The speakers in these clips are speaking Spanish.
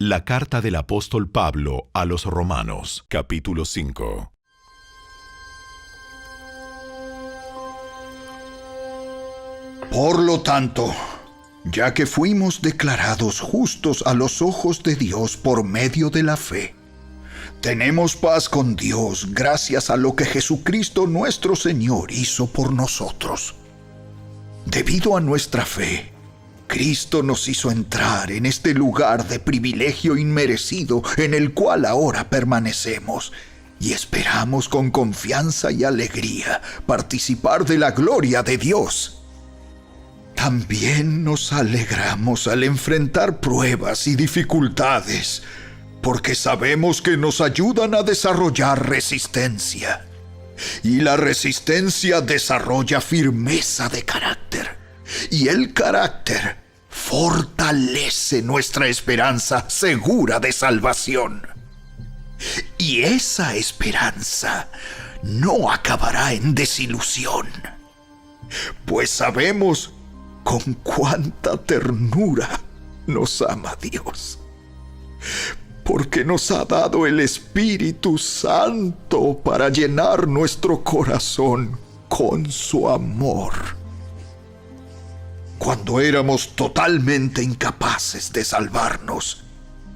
La carta del apóstol Pablo a los Romanos, capítulo 5. Por lo tanto, ya que fuimos declarados justos a los ojos de Dios por medio de la fe, tenemos paz con Dios gracias a lo que Jesucristo nuestro Señor hizo por nosotros. Debido a nuestra fe, Cristo nos hizo entrar en este lugar de privilegio inmerecido en el cual ahora permanecemos y esperamos con confianza y alegría participar de la gloria de Dios. También nos alegramos al enfrentar pruebas y dificultades, porque sabemos que nos ayudan a desarrollar resistencia. Y la resistencia desarrolla firmeza de carácter. Y el carácter fortalece nuestra esperanza segura de salvación. Y esa esperanza no acabará en desilusión, pues sabemos con cuánta ternura nos ama Dios, porque nos ha dado el Espíritu Santo para llenar nuestro corazón con su amor. Cuando éramos totalmente incapaces de salvarnos,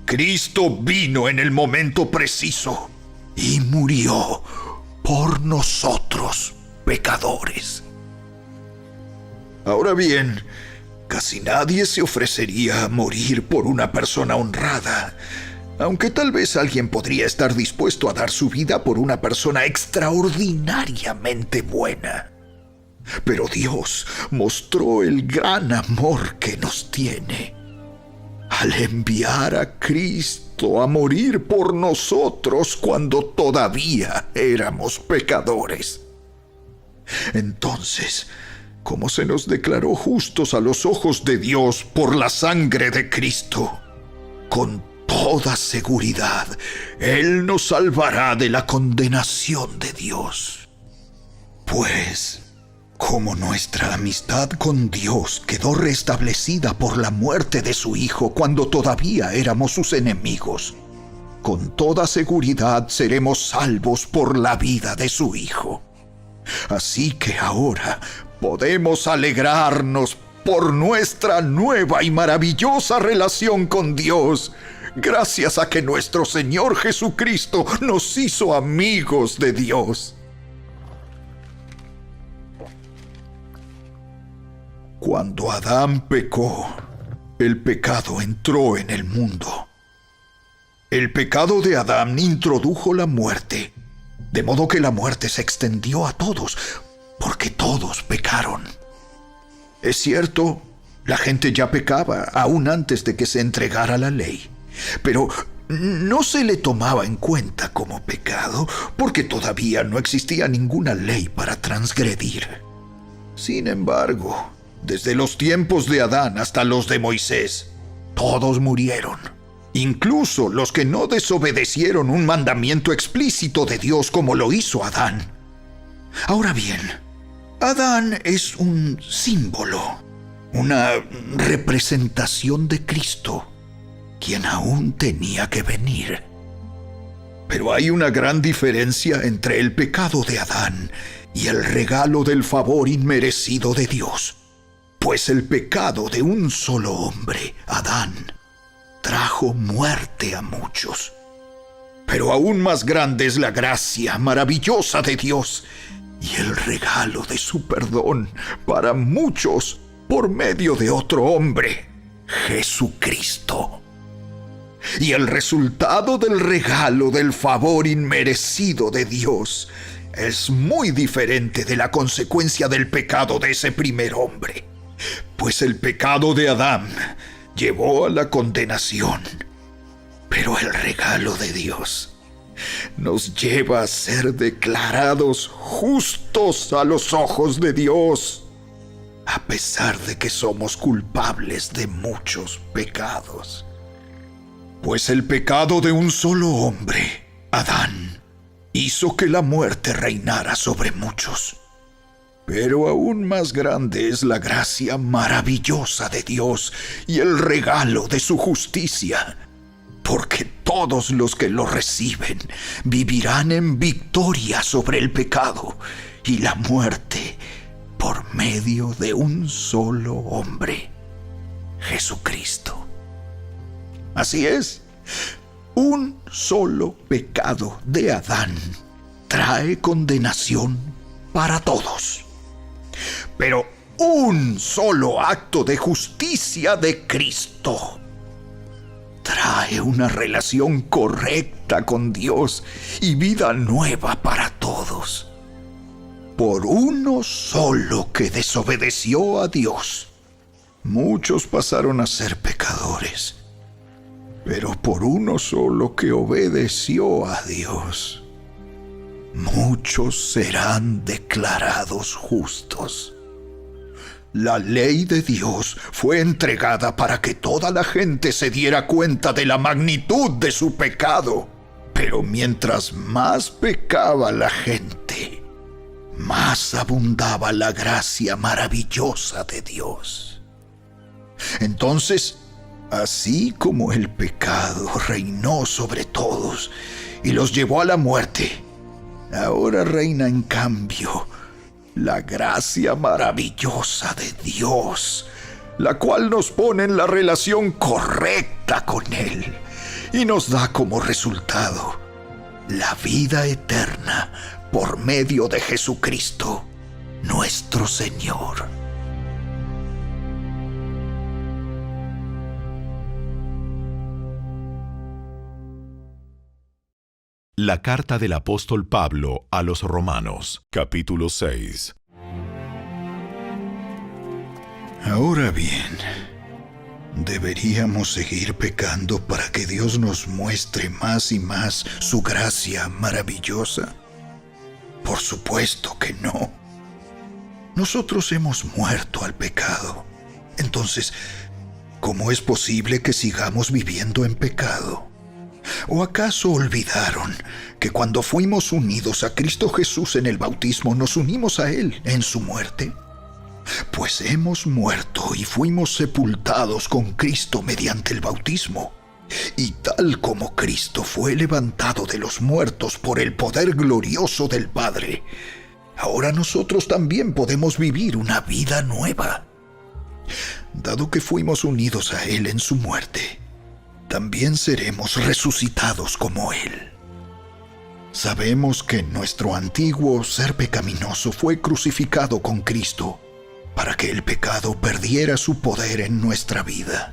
Cristo vino en el momento preciso y murió por nosotros, pecadores. Ahora bien, casi nadie se ofrecería a morir por una persona honrada, aunque tal vez alguien podría estar dispuesto a dar su vida por una persona extraordinariamente buena. Pero Dios mostró el gran amor que nos tiene al enviar a Cristo a morir por nosotros cuando todavía éramos pecadores. Entonces, como se nos declaró justos a los ojos de Dios por la sangre de Cristo, con toda seguridad, Él nos salvará de la condenación de Dios. Pues, como nuestra amistad con Dios quedó restablecida por la muerte de su Hijo cuando todavía éramos sus enemigos, con toda seguridad seremos salvos por la vida de su Hijo. Así que ahora podemos alegrarnos por nuestra nueva y maravillosa relación con Dios, gracias a que nuestro Señor Jesucristo nos hizo amigos de Dios. Cuando Adán pecó, el pecado entró en el mundo. El pecado de Adán introdujo la muerte, de modo que la muerte se extendió a todos, porque todos pecaron. Es cierto, la gente ya pecaba aún antes de que se entregara la ley, pero no se le tomaba en cuenta como pecado porque todavía no existía ninguna ley para transgredir. Sin embargo, desde los tiempos de Adán hasta los de Moisés, todos murieron, incluso los que no desobedecieron un mandamiento explícito de Dios como lo hizo Adán. Ahora bien, Adán es un símbolo, una representación de Cristo, quien aún tenía que venir. Pero hay una gran diferencia entre el pecado de Adán y el regalo del favor inmerecido de Dios. Pues el pecado de un solo hombre, Adán, trajo muerte a muchos. Pero aún más grande es la gracia maravillosa de Dios y el regalo de su perdón para muchos por medio de otro hombre, Jesucristo. Y el resultado del regalo del favor inmerecido de Dios es muy diferente de la consecuencia del pecado de ese primer hombre. Pues el pecado de Adán llevó a la condenación, pero el regalo de Dios nos lleva a ser declarados justos a los ojos de Dios, a pesar de que somos culpables de muchos pecados. Pues el pecado de un solo hombre, Adán, hizo que la muerte reinara sobre muchos. Pero aún más grande es la gracia maravillosa de Dios y el regalo de su justicia, porque todos los que lo reciben vivirán en victoria sobre el pecado y la muerte por medio de un solo hombre, Jesucristo. Así es, un solo pecado de Adán trae condenación para todos. Pero un solo acto de justicia de Cristo trae una relación correcta con Dios y vida nueva para todos. Por uno solo que desobedeció a Dios, muchos pasaron a ser pecadores. Pero por uno solo que obedeció a Dios, muchos serán declarados justos. La ley de Dios fue entregada para que toda la gente se diera cuenta de la magnitud de su pecado. Pero mientras más pecaba la gente, más abundaba la gracia maravillosa de Dios. Entonces, así como el pecado reinó sobre todos y los llevó a la muerte, ahora reina en cambio la gracia maravillosa de Dios, la cual nos pone en la relación correcta con Él y nos da como resultado la vida eterna por medio de Jesucristo, nuestro Señor. La carta del apóstol Pablo a los Romanos, capítulo 6. Ahora bien, ¿deberíamos seguir pecando para que Dios nos muestre más y más su gracia maravillosa? Por supuesto que no. Nosotros hemos muerto al pecado. Entonces, ¿cómo es posible que sigamos viviendo en pecado? ¿O acaso olvidaron que cuando fuimos unidos a Cristo Jesús en el bautismo, nos unimos a Él en su muerte? Pues hemos muerto y fuimos sepultados con Cristo mediante el bautismo. Y tal como Cristo fue levantado de los muertos por el poder glorioso del Padre, ahora nosotros también podemos vivir una vida nueva. Dado que fuimos unidos a Él en su muerte, también seremos resucitados como Él. Sabemos que nuestro antiguo ser pecaminoso fue crucificado con Cristo para que el pecado perdiera su poder en nuestra vida.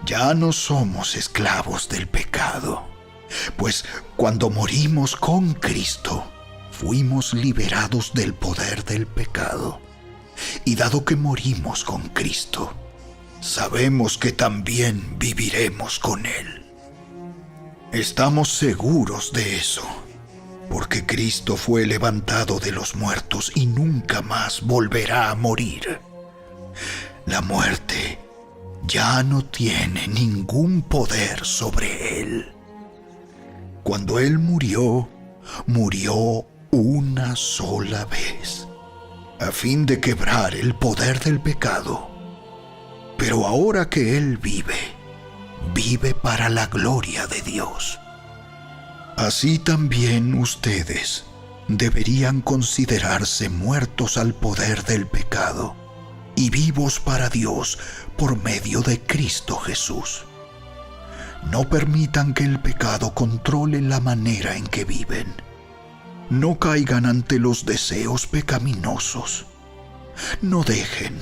Ya no somos esclavos del pecado, pues cuando morimos con Cristo, fuimos liberados del poder del pecado. Y dado que morimos con Cristo, sabemos que también viviremos con Él. Estamos seguros de eso, porque Cristo fue levantado de los muertos y nunca más volverá a morir. La muerte ya no tiene ningún poder sobre Él. Cuando Él murió, murió una sola vez, a fin de quebrar el poder del pecado. Pero ahora que Él vive, vive para la gloria de Dios. Así también ustedes deberían considerarse muertos al poder del pecado y vivos para Dios por medio de Cristo Jesús. No permitan que el pecado controle la manera en que viven. No caigan ante los deseos pecaminosos. No dejen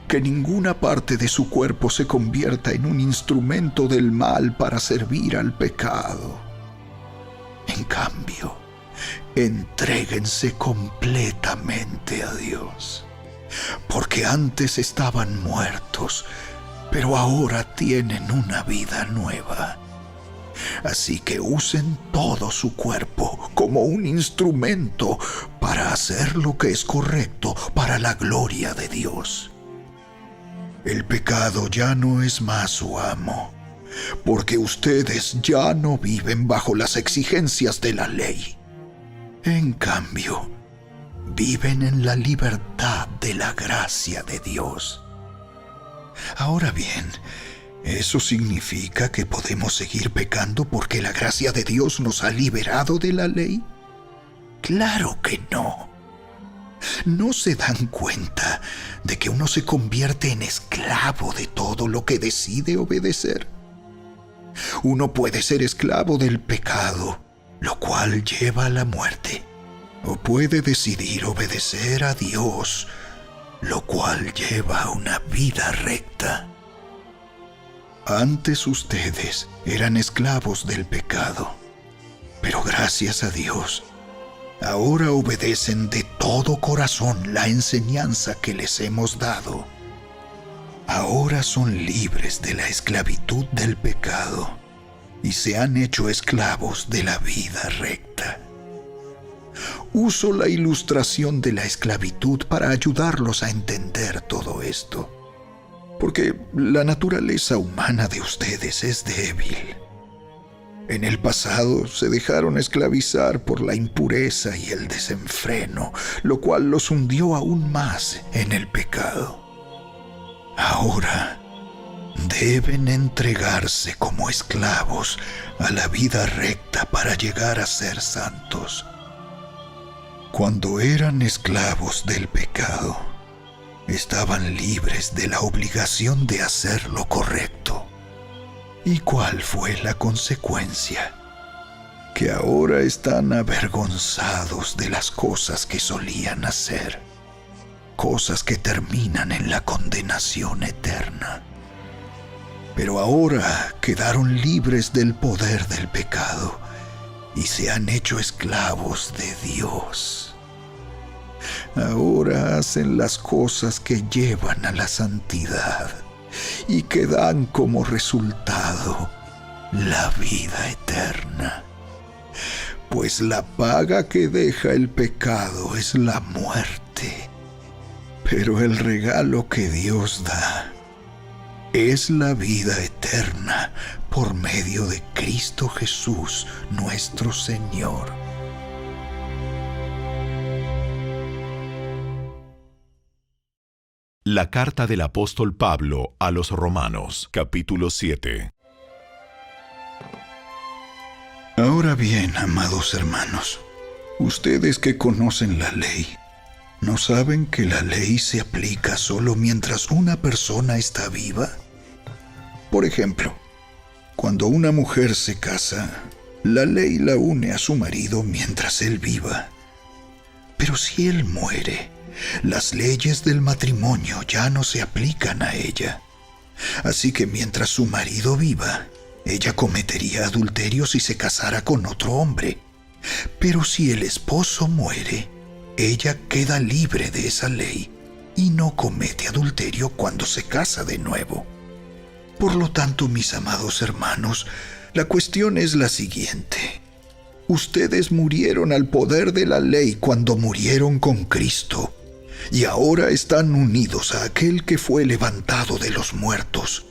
que ninguna parte de su cuerpo se convierta en un instrumento del mal para servir al pecado. En cambio, entréguense completamente a Dios, porque antes estaban muertos, pero ahora tienen una vida nueva. Así que usen todo su cuerpo como un instrumento para hacer lo que es correcto para la gloria de Dios. El pecado ya no es más su amo, porque ustedes ya no viven bajo las exigencias de la ley. En cambio, viven en la libertad de la gracia de Dios. Ahora bien, ¿Eso significa que podemos seguir pecando porque la gracia de Dios nos ha liberado de la ley? Claro que no. ¿No se dan cuenta de que uno se convierte en esclavo de todo lo que decide obedecer? Uno puede ser esclavo del pecado, lo cual lleva a la muerte, o puede decidir obedecer a Dios, lo cual lleva a una vida recta. Antes ustedes eran esclavos del pecado, pero gracias a Dios, ahora obedecen de todo corazón la enseñanza que les hemos dado. Ahora son libres de la esclavitud del pecado y se han hecho esclavos de la vida recta. Uso la ilustración de la esclavitud para ayudarlos a entender todo esto, porque la naturaleza humana de ustedes es débil. En el pasado se dejaron esclavizar por la impureza y el desenfreno, lo cual los hundió aún más en el pecado. Ahora deben entregarse como esclavos a la vida recta para llegar a ser santos. Cuando eran esclavos del pecado, estaban libres de la obligación de hacer lo correcto. ¿Y cuál fue la consecuencia? Que ahora están avergonzados de las cosas que solían hacer, cosas que terminan en la condenación eterna. Pero ahora quedaron libres del poder del pecado y se han hecho esclavos de Dios. Ahora hacen las cosas que llevan a la santidad y que dan como resultado la vida eterna. Pues la paga que deja el pecado es la muerte, pero el regalo que Dios da es la vida eterna por medio de Cristo Jesús, nuestro Señor. La carta del apóstol Pablo a los Romanos, capítulo 7. Ahora bien, amados hermanos, ustedes que conocen la ley, ¿no saben que la ley se aplica solo mientras una persona está viva? Por ejemplo, cuando una mujer se casa, la ley la une a su marido mientras él viva. Pero si él muere, las leyes del matrimonio ya no se aplican a ella. Así que mientras su marido viva, ella cometería adulterio si se casara con otro hombre. Pero si el esposo muere, ella queda libre de esa ley y no comete adulterio cuando se casa de nuevo. Por lo tanto, mis amados hermanos, la cuestión es la siguiente. Ustedes murieron al poder de la ley cuando murieron con Cristo, y ahora están unidos a aquel que fue levantado de los muertos.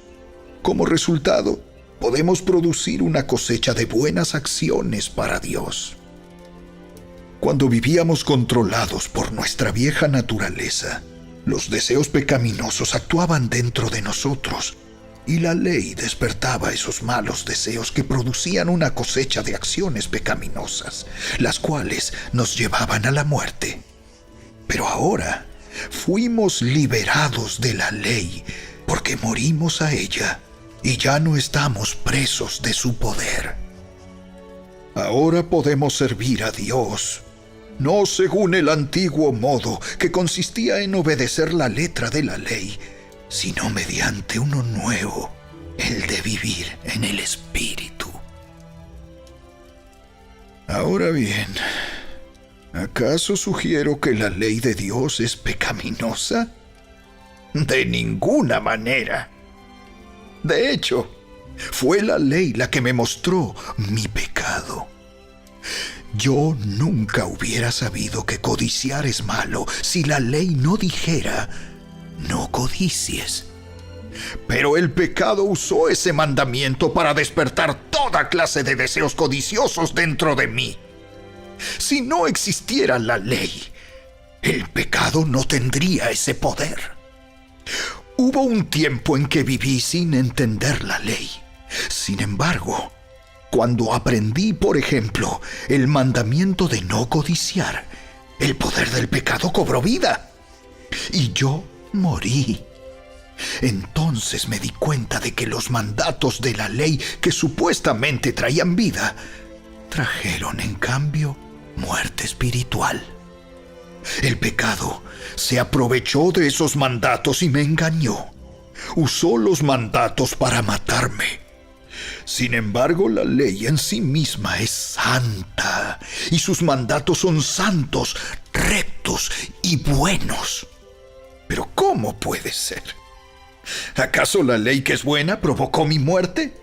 Como resultado, podemos producir una cosecha de buenas acciones para Dios. Cuando vivíamos controlados por nuestra vieja naturaleza, los deseos pecaminosos actuaban dentro de nosotros, y la ley despertaba esos malos deseos que producían una cosecha de acciones pecaminosas, las cuales nos llevaban a la muerte. Pero ahora fuimos liberados de la ley porque morimos a ella y ya no estamos presos de su poder. Ahora podemos servir a Dios, no según el antiguo modo que consistía en obedecer la letra de la ley, sino mediante uno nuevo, el de vivir en el Espíritu. Ahora bien, ¿acaso sugiero que la ley de Dios es pecaminosa? De ninguna manera. De hecho, fue la ley la que me mostró mi pecado. Yo nunca hubiera sabido que codiciar es malo si la ley no dijera: no codicies. Pero el pecado usó ese mandamiento para despertar toda clase de deseos codiciosos dentro de mí. Si no existiera la ley, el pecado no tendría ese poder. Hubo un tiempo en que viví sin entender la ley. Sin embargo, cuando aprendí, por ejemplo, el mandamiento de no codiciar, el poder del pecado cobró vida y yo morí. Entonces me di cuenta de que los mandatos de la ley que supuestamente traían vida, trajeron en cambio muerte espiritual. El pecado se aprovechó de esos mandatos y me engañó. Usó los mandatos para matarme. Sin embargo, la ley en sí misma es santa y sus mandatos son santos, rectos y buenos. Pero ¿cómo puede ser? ¿Acaso la ley que es buena provocó mi muerte?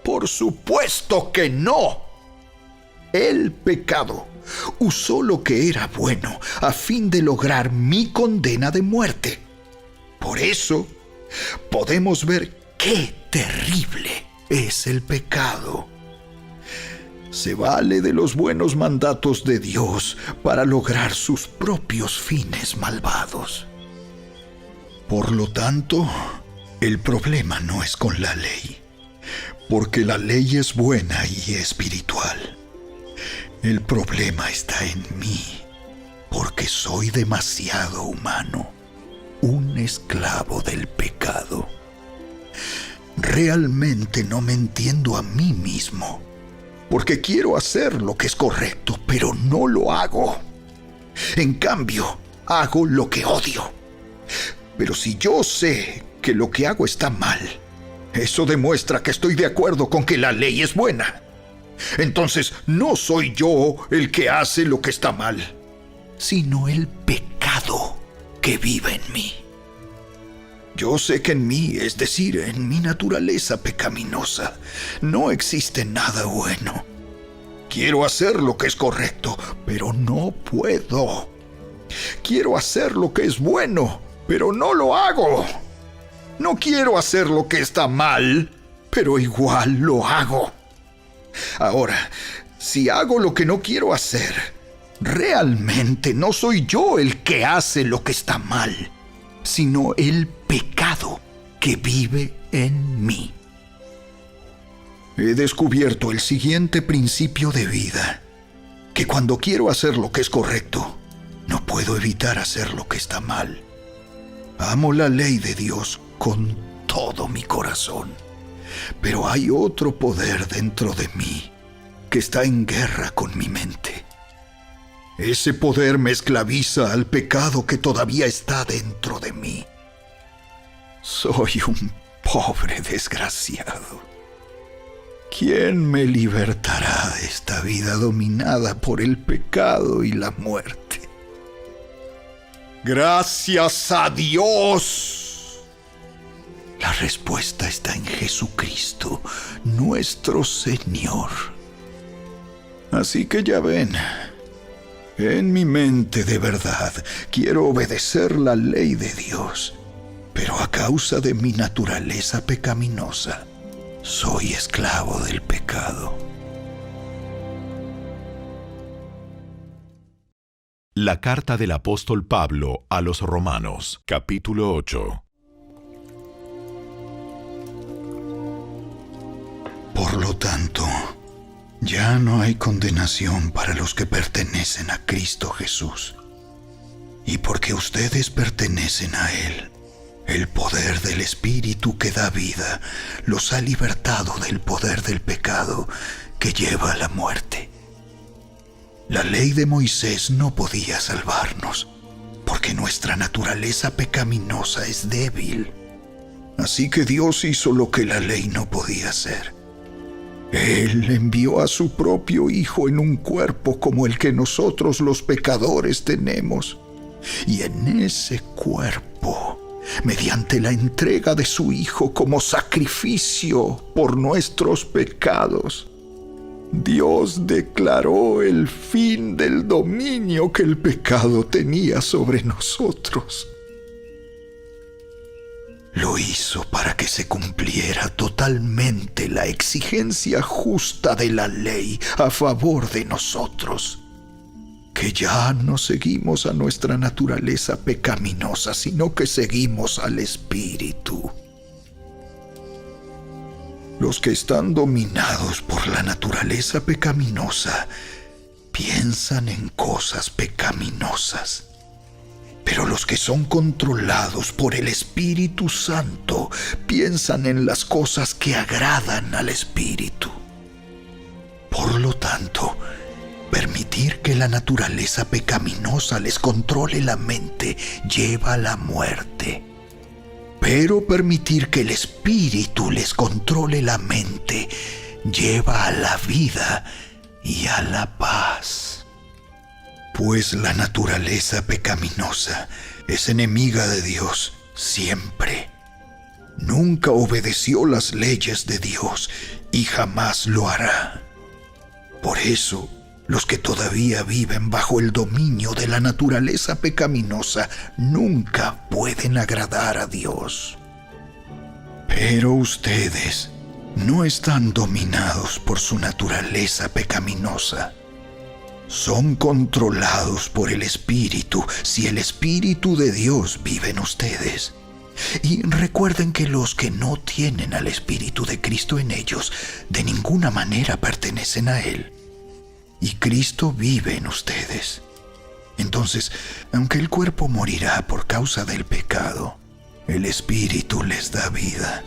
Por supuesto que no. El pecado usó lo que era bueno a fin de lograr mi condena de muerte. Por eso podemos ver qué terrible es el pecado. Se vale de los buenos mandatos de Dios para lograr sus propios fines malvados. Por lo tanto, el problema no es con la ley, porque la ley es buena y espiritual. El problema está en mí, porque soy demasiado humano, un esclavo del pecado. Realmente no me entiendo a mí mismo, porque quiero hacer lo que es correcto, pero no lo hago. En cambio, hago lo que odio. Pero si yo sé que lo que hago está mal, eso demuestra que estoy de acuerdo con que la ley es buena. Entonces no soy yo el que hace lo que está mal, sino el pecado que vive en mí. Yo sé que en mí, es decir, en mi naturaleza pecaminosa, no existe nada bueno. Quiero hacer lo que es correcto, pero no puedo. Quiero hacer lo que es bueno, pero no lo hago. No quiero hacer lo que está mal, pero igual lo hago. Ahora, si hago lo que no quiero hacer, realmente no soy yo el que hace lo que está mal, sino el pecado que vive en mí. He descubierto el siguiente principio de vida, que cuando quiero hacer lo que es correcto, no puedo evitar hacer lo que está mal. Amo la ley de Dios con todo mi corazón, pero hay otro poder dentro de mí que está en guerra con mi mente. Ese poder me esclaviza al pecado que todavía está dentro de mí. Soy un pobre desgraciado. ¿Quién me libertará de esta vida dominada por el pecado y la muerte? ¡Gracias a Dios! La respuesta está en Jesucristo, nuestro Señor. Así que ya ven, en mi mente de verdad quiero obedecer la ley de Dios, pero a causa de mi naturaleza pecaminosa, soy esclavo del pecado. La carta del apóstol Pablo a los Romanos, capítulo 8. Por lo tanto, ya no hay condenación para los que pertenecen a Cristo Jesús. Y porque ustedes pertenecen a Él, el poder del Espíritu que da vida los ha libertado del poder del pecado que lleva a la muerte. La ley de Moisés no podía salvarnos, porque nuestra naturaleza pecaminosa es débil. Así que Dios hizo lo que la ley no podía hacer. Él envió a su propio Hijo en un cuerpo como el que nosotros los pecadores tenemos. Y en ese cuerpo, mediante la entrega de su Hijo como sacrificio por nuestros pecados, Dios declaró el fin del dominio que el pecado tenía sobre nosotros. Lo hizo para que se cumpliera totalmente la exigencia justa de la ley a favor de nosotros, que porque ya no seguimos a nuestra naturaleza pecaminosa, sino que seguimos al Espíritu. Los que están dominados por la naturaleza pecaminosa piensan en cosas pecaminosas. Pero los que son controlados por el Espíritu Santo piensan en las cosas que agradan al Espíritu. Por lo tanto, permitir que la naturaleza pecaminosa les controle la mente lleva a la muerte. Pero permitir que el Espíritu les controle la mente lleva a la vida y a la paz. Pues la naturaleza pecaminosa es enemiga de Dios siempre. Nunca obedeció las leyes de Dios y jamás lo hará. Por eso, los que todavía viven bajo el dominio de la naturaleza pecaminosa nunca pueden agradar a Dios. Pero ustedes no están dominados por su naturaleza pecaminosa. Son controlados por el Espíritu si el Espíritu de Dios vive en ustedes. Y recuerden que los que no tienen al Espíritu de Cristo en ellos de ninguna manera pertenecen a Él. Y Cristo vive en ustedes. Entonces, aunque el cuerpo morirá por causa del pecado, el Espíritu les da vida,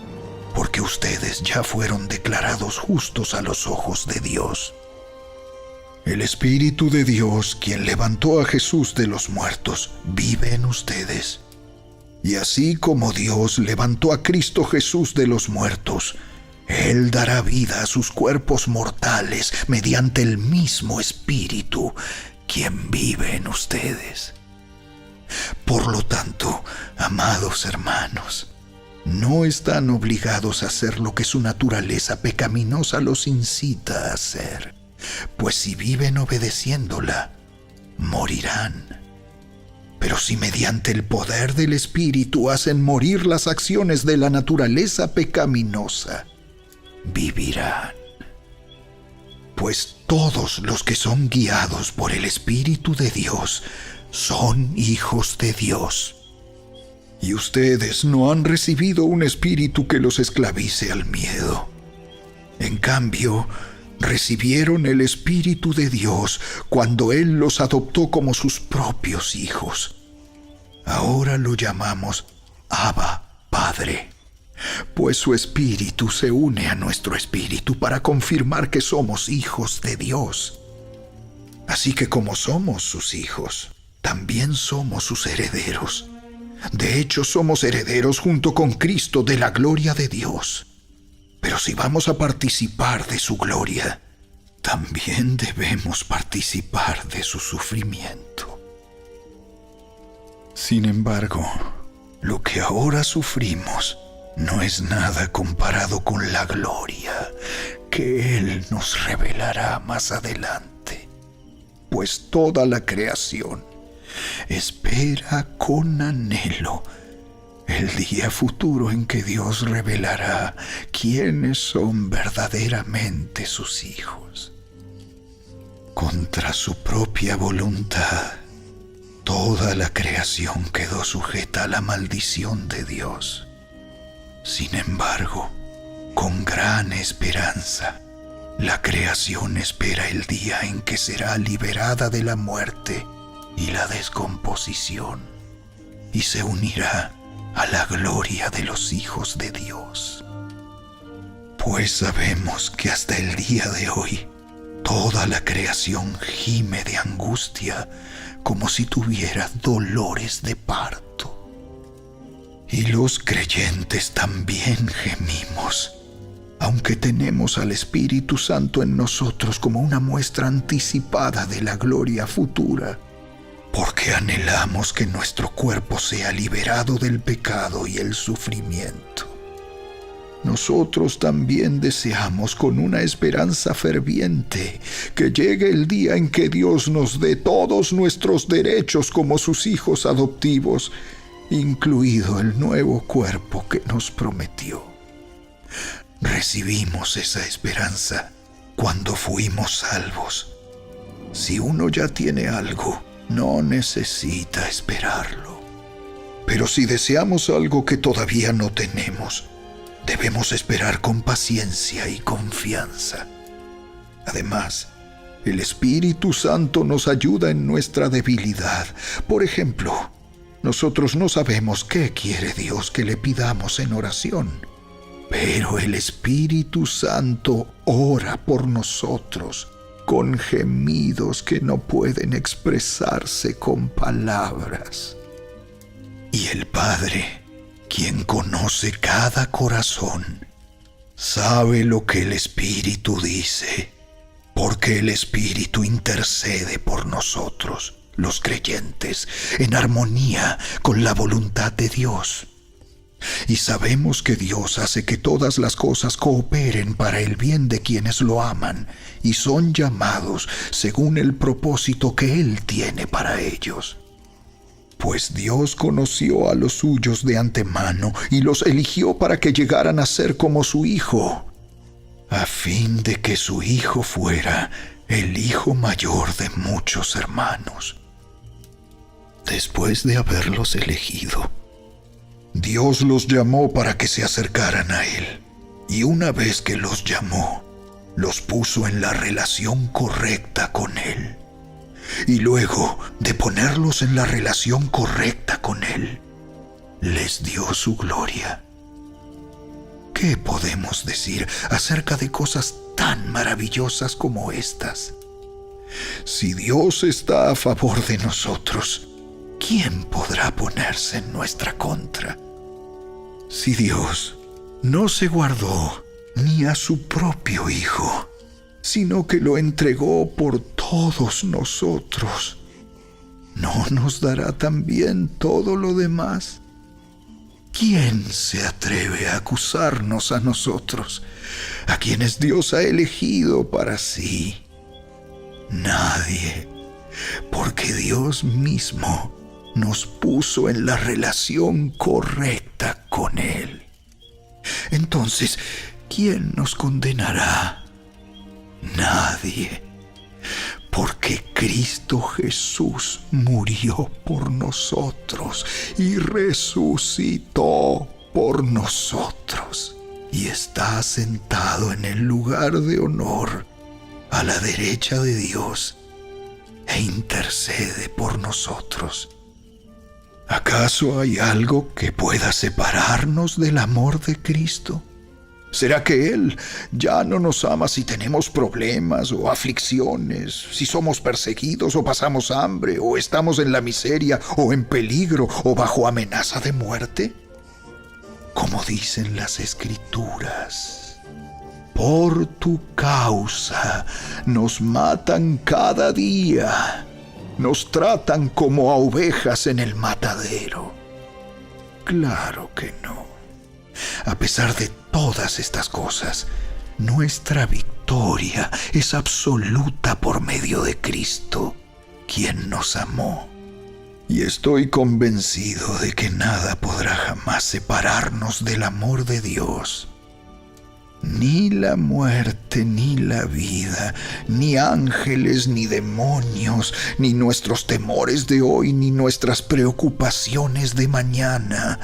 porque ustedes ya fueron declarados justos a los ojos de Dios. El Espíritu de Dios, quien levantó a Jesús de los muertos, vive en ustedes. Y así como Dios levantó a Cristo Jesús de los muertos, Él dará vida a sus cuerpos mortales mediante el mismo Espíritu, quien vive en ustedes. Por lo tanto, amados hermanos, no están obligados a hacer lo que su naturaleza pecaminosa los incita a hacer, pues si viven obedeciéndola, morirán. Pero si mediante el poder del Espíritu hacen morir las acciones de la naturaleza pecaminosa, vivirán. Pues todos los que son guiados por el Espíritu de Dios son hijos de Dios. Y ustedes no han recibido un espíritu que los esclavice al miedo. En cambio, recibieron el Espíritu de Dios cuando Él los adoptó como sus propios hijos. Ahora lo llamamos Abba, Padre, pues su Espíritu se une a nuestro espíritu para confirmar que somos hijos de Dios. Así que como somos sus hijos, también somos sus herederos. De hecho, somos herederos junto con Cristo de la gloria de Dios. Pero si vamos a participar de su gloria, también debemos participar de su sufrimiento. Sin embargo, lo que ahora sufrimos no es nada comparado con la gloria que Él nos revelará más adelante. Pues toda la creación espera con anhelo el día futuro en que Dios revelará quiénes son verdaderamente sus hijos. Contra su propia voluntad, toda la creación quedó sujeta a la maldición de Dios. Sin embargo, con gran esperanza, la creación espera el día en que será liberada de la muerte y la descomposición, y se unirá a la gloria de los hijos de Dios. Pues sabemos que hasta el día de hoy, toda la creación gime de angustia como si tuviera dolores de parto. Y los creyentes también gemimos, aunque tenemos al Espíritu Santo en nosotros como una muestra anticipada de la gloria futura, porque anhelamos que nuestro cuerpo sea liberado del pecado y el sufrimiento. Nosotros también deseamos con una esperanza ferviente que llegue el día en que Dios nos dé todos nuestros derechos como sus hijos adoptivos, incluido el nuevo cuerpo que nos prometió. Recibimos esa esperanza cuando fuimos salvos. Si uno ya tiene algo, no necesita esperarlo. Pero si deseamos algo que todavía no tenemos, debemos esperar con paciencia y confianza. Además, el Espíritu Santo nos ayuda en nuestra debilidad. Por ejemplo, nosotros no sabemos qué quiere Dios que le pidamos en oración, pero el Espíritu Santo ora por nosotros con gemidos que no pueden expresarse con palabras. Y el Padre, quien conoce cada corazón, sabe lo que el Espíritu dice, porque el Espíritu intercede por nosotros, los creyentes, en armonía con la voluntad de Dios. Y sabemos que Dios hace que todas las cosas cooperen para el bien de quienes lo aman y son llamados según el propósito que Él tiene para ellos. Pues Dios conoció a los suyos de antemano y los eligió para que llegaran a ser como su Hijo, a fin de que su Hijo fuera el hijo mayor de muchos hermanos. Después de haberlos elegido, Dios los llamó para que se acercaran a Él, y una vez que los llamó, los puso en la relación correcta con Él. Y luego de ponerlos en la relación correcta con Él, les dio su gloria. ¿Qué podemos decir acerca de cosas tan maravillosas como estas? Si Dios está a favor de nosotros, ¿quién podrá ponerse en nuestra contra? Si Dios no se guardó ni a su propio Hijo, sino que lo entregó por todos nosotros, ¿no nos dará también todo lo demás? ¿Quién se atreve a acusarnos a nosotros, a quienes Dios ha elegido para sí? Nadie, porque Dios mismo nos puso en la relación correcta con Él. Entonces, ¿quién nos condenará? Nadie, porque Cristo Jesús murió por nosotros y resucitó por nosotros y está sentado en el lugar de honor a la derecha de Dios e intercede por nosotros. ¿Acaso hay algo que pueda separarnos del amor de Cristo? ¿Será que Él ya no nos ama si tenemos problemas o aflicciones, si somos perseguidos o pasamos hambre, o estamos en la miseria o en peligro o bajo amenaza de muerte? Como dicen las Escrituras, por tu causa nos matan cada día, nos tratan como a ovejas en el matadero. Claro que no. A pesar de todas estas cosas, nuestra victoria es absoluta por medio de Cristo, quien nos amó. Y estoy convencido de que nada podrá jamás separarnos del amor de Dios. Ni la muerte, ni la vida, ni ángeles, ni demonios, ni nuestros temores de hoy, ni nuestras preocupaciones de mañana,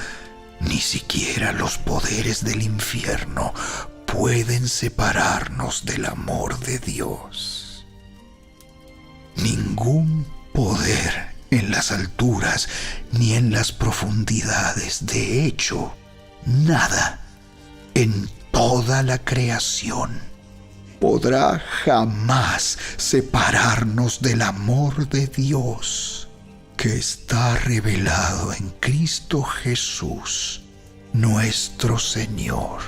ni siquiera los poderes del infierno pueden separarnos del amor de Dios. Ningún poder en las alturas ni en las profundidades, de hecho, nada en toda la creación podrá jamás separarnos del amor de Dios, que está revelado en Cristo Jesús, nuestro Señor.